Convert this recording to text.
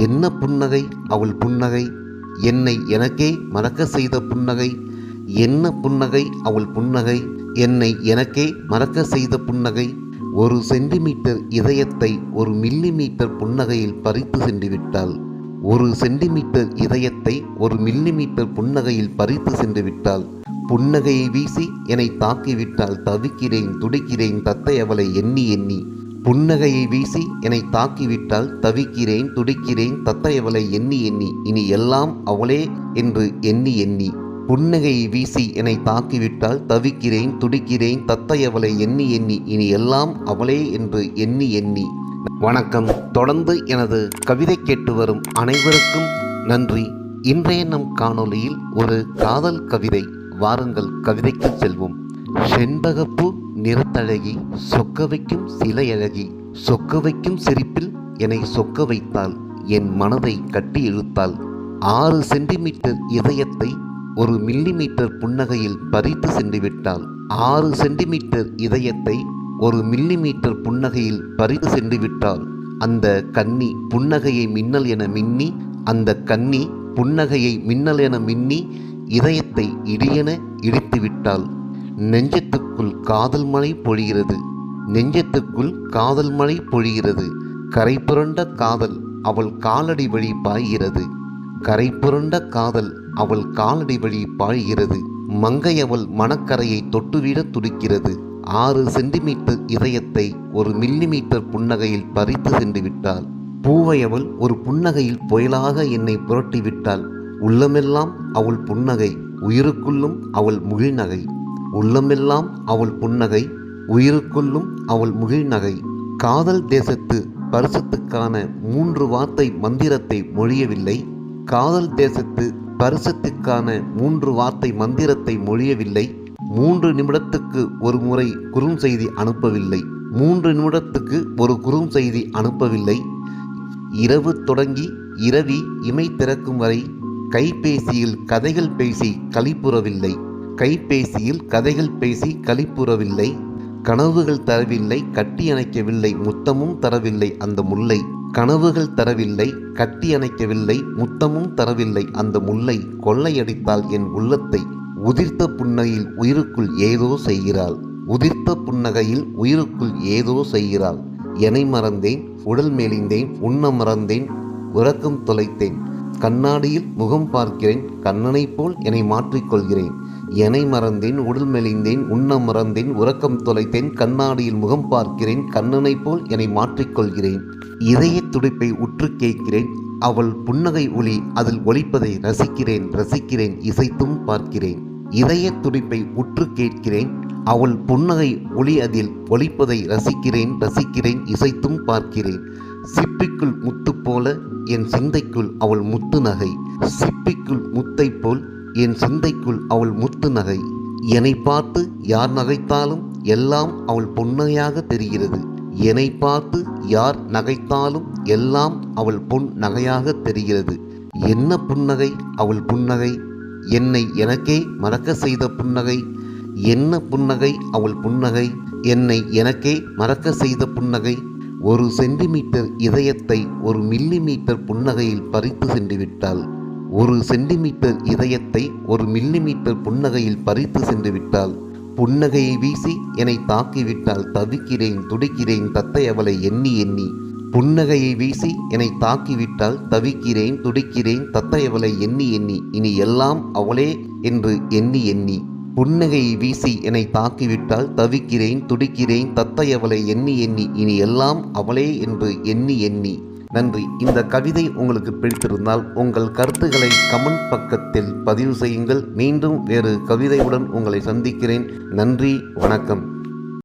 என்ன புன்னகை அவள் புன்னகை, என்னை எனக்கே மறக்க செய்த புன்னகை. என்ன புன்னகை அவள் புன்னகை, என்னை எனக்கே மறக்க செய்த புன்னகை. ஒரு சென்டிமீட்டர் இதயத்தை ஒரு மில்லிமீட்டர் புன்னகையில் பறித்து சென்று விட்டாள். ஒரு சென்டிமீட்டர் இதயத்தை ஒரு மில்லிமீட்டர் புன்னகையில் பறித்து சென்று விட்டாள். புன்னகையை வீசி என்னை தாக்கிவிட்டால் தவிக்கிறேன் துடிக்கிறேன் தத்தை அவளை எண்ணி எண்ணி. புன்னகையை வீசி என்னை தாக்கிவிட்டால் தவிக்கிறேன் துடிக்கிறேன் தத்தை அவளை எண்ணி எண்ணி. இனி எல்லாம் அவளே என்று எண்ணி எண்ணி. புன்னகையை வீசி என்னை தாக்கிவிட்டால் தவிக்கிறேன் துடிக்கிறேன் தத்தை அவளை எண்ணி எண்ணி. இனி எல்லாம் அவளே என்று எண்ணி எண்ணி. வணக்கம். தொடர்ந்து எனது கவிதை கேட்டு வரும் அனைவருக்கும் நன்றி. இன்றைய நம் காணொளியில் ஒரு காதல் கவிதை. வாருங்கள் கவிதைக்கு செல்வோம். செண்பகப்பூ நிறத்தழகி சொக்க வைக்கும் சிலையழகி, சொக்க வைக்கும் சிரிப்பில் என்னை சொக்க வைத்தாள், என் மனதை கட்டி இழுத்தாள். 6 சென்டிமீட்டர் இதயத்தை ஒரு மில்லிமீட்டர் புன்னகையில் பறித்து சென்று விட்டாள். 6 சென்டிமீட்டர் இதயத்தை ஒரு மில்லிமீட்டர் புன்னகையில் பறித்து சென்று விட்டாள். அந்த கன்னி புன்னகையை மின்னல் என மின்னி, அந்த கன்னி புன்னகையை மின்னல் என மின்னி இதயத்தை இடியென இடித்து விட்டாள். நெஞ்சத்துக்குள் காதல் மழை பொழிகிறது, நெஞ்சத்துக்குள் காதல் மழை பொழிகிறது. கரை புரண்ட காதல் அவள் காலடி வழி பாய்கிறது, கரை புரண்ட காதல் அவள் காலடி வழி பாய்கிறது. மங்கை அவள் மணக்கரையை தொட்டுவிட துடிக்கிறது. 6 சென்டிமீட்டர் இதயத்தை ஒரு மில்லிமீட்டர் புன்னகையில் பறித்து சென்று விட்டாள். பூவை அவள் ஒரு புன்னகையில் புயலாக என்னை புரட்டி விட்டாள். உள்ளமெல்லாம் அவள் புன்னகை, உயிருக்குள்ளும் அவள் முகிழ்நகை. உள்ளமெல்லாம் அவள் புன்னகை, உயிருக்குள்ளும் அவள் முகிழ்நகை. காதல் தேசத்து பரிசத்துக்கான 3 வார்த்தை மந்திரத்தை மொழியவில்லை. காதல் தேசத்து பரிசத்துக்கான 3 வார்த்தை மந்திரத்தை மொழியவில்லை. 3 நிமிடத்துக்கு ஒரு முறை குறுஞ்செய்தி அனுப்பவில்லை. 3 நிமிடத்துக்கு ஒரு குறுஞ்செய்தி அனுப்பவில்லை. இரவு தொடங்கி இரவி இமை திறக்கும் வரை கைபேசியில் கதைகள் பேசி களிப்புறவில்லை. கைபேசியில் கதைகள் பேசி களிப்புறவில்லை. கனவுகள் தரவில்லை, கட்டி அணைக்கவில்லை, முத்தமும் தரவில்லை அந்த முல்லை. கனவுகள் தரவில்லை, கட்டி அணைக்கவில்லை, முத்தமும் தரவில்லை அந்த முல்லை. கொள்ளையடித்தாள் என் உள்ளத்தை. உதிர்த்த புன்னகையில் உயிருக்குள் ஏதோ செய்கிறாள். உதிர்த்த புன்னகையில் உயிருக்குள் ஏதோ செய்கிறாள். என்னை மறந்தேன், உடல் மெலிந்தேன், உண்ண மறந்தேன், உறக்கம் தொலைத்தேன். கண்ணாடியில் முகம் பார்க்கிறேன், கண்ணனைப் போல் என்னை மாற்றிக்கொள்கிறேன். என்னை மறந்தேன், உடல் மெலிந்தேன், உண்ண மறந்தேன், உறக்கம் தொலைத்தேன். கண்ணாடியில் முகம் பார்க்கிறேன், கண்ணனைப் போல் என்னை மாற்றிக்கொள்கிறேன். இதய துடிப்பை உற்று கேட்கிறேன், அவள் புன்னகை ஒளி அதில் ஒலிப்பதை ரசிக்கிறேன் ரசிக்கிறேன் இசைத்தும் பார்க்கிறேன். இதய துடிப்பை உற்று கேட்கிறேன், அவள் புன்னகை ஒளி அதில் ஒலிப்பதை ரசிக்கிறேன் ரசிக்கிறேன் இசைத்தும் பார்க்கிறேன். சிப்பிக்குள் முத்து போல என் சிந்தைக்குள் அவள் முத்து நகை. சிப்பிக்குள் முத்தை போல் என் சிந்தைக்குள் அவள் முத்து நகை. என்னை பார்த்து யார் நகைத்தாலும் எல்லாம் அவள் புன்னகையாக தெரிகிறது. என்னை பார்த்து யார் நகைத்தாலும் எல்லாம் அவள் பொன் நகையாக தெரிகிறது. என்ன புன்னகை அவள் புன்னகை, என்னை எனக்கே மறக்க செய்த புன்னகை. என்ன புன்னகை அவள் புன்னகை, என்னை எனக்கே மறக்க செய்த புன்னகை. ஒரு சென்டிமீட்டர் இதயத்தை ஒரு மில்லிமீட்டர் புன்னகையில் பறித்து சென்று விட்டாள். ஒரு சென்டிமீட்டர் இதயத்தை ஒரு மில்லிமீட்டர் புன்னகையில் பறித்து சென்று விட்டாள். புன்னகையை வீசி என்னை தாக்கிவிட்டால் தவிக்கிறேன் துடிக்கிறேன் தத்தை அவளை எண்ணி எண்ணி. புன்னகையை வீசி என்னை தாக்கிவிட்டால் தவிக்கிறேன் துடிக்கிறேன் தத்தை அவளை எண்ணி எண்ணி. இனி எல்லாம் அவளே என்று எண்ணி எண்ணி. புன்னகையை வீசி என்னை தாக்கிவிட்டால் தவிக்கிறேன் துடிக்கிறேன் தத்தை அவளை எண்ணி எண்ணி. இனி எல்லாம் அவளே என்று எண்ணி எண்ணி. நன்றி. இந்த கவிதை உங்களுக்கு பிடித்திருந்தால் உங்கள் கருத்துக்களை கமெண்ட் பக்கத்தில் பதிவு செய்யுங்கள். மீண்டும் வேறு கவிதையுடன் உங்களை சந்திக்கிறேன். நன்றி, வணக்கம்.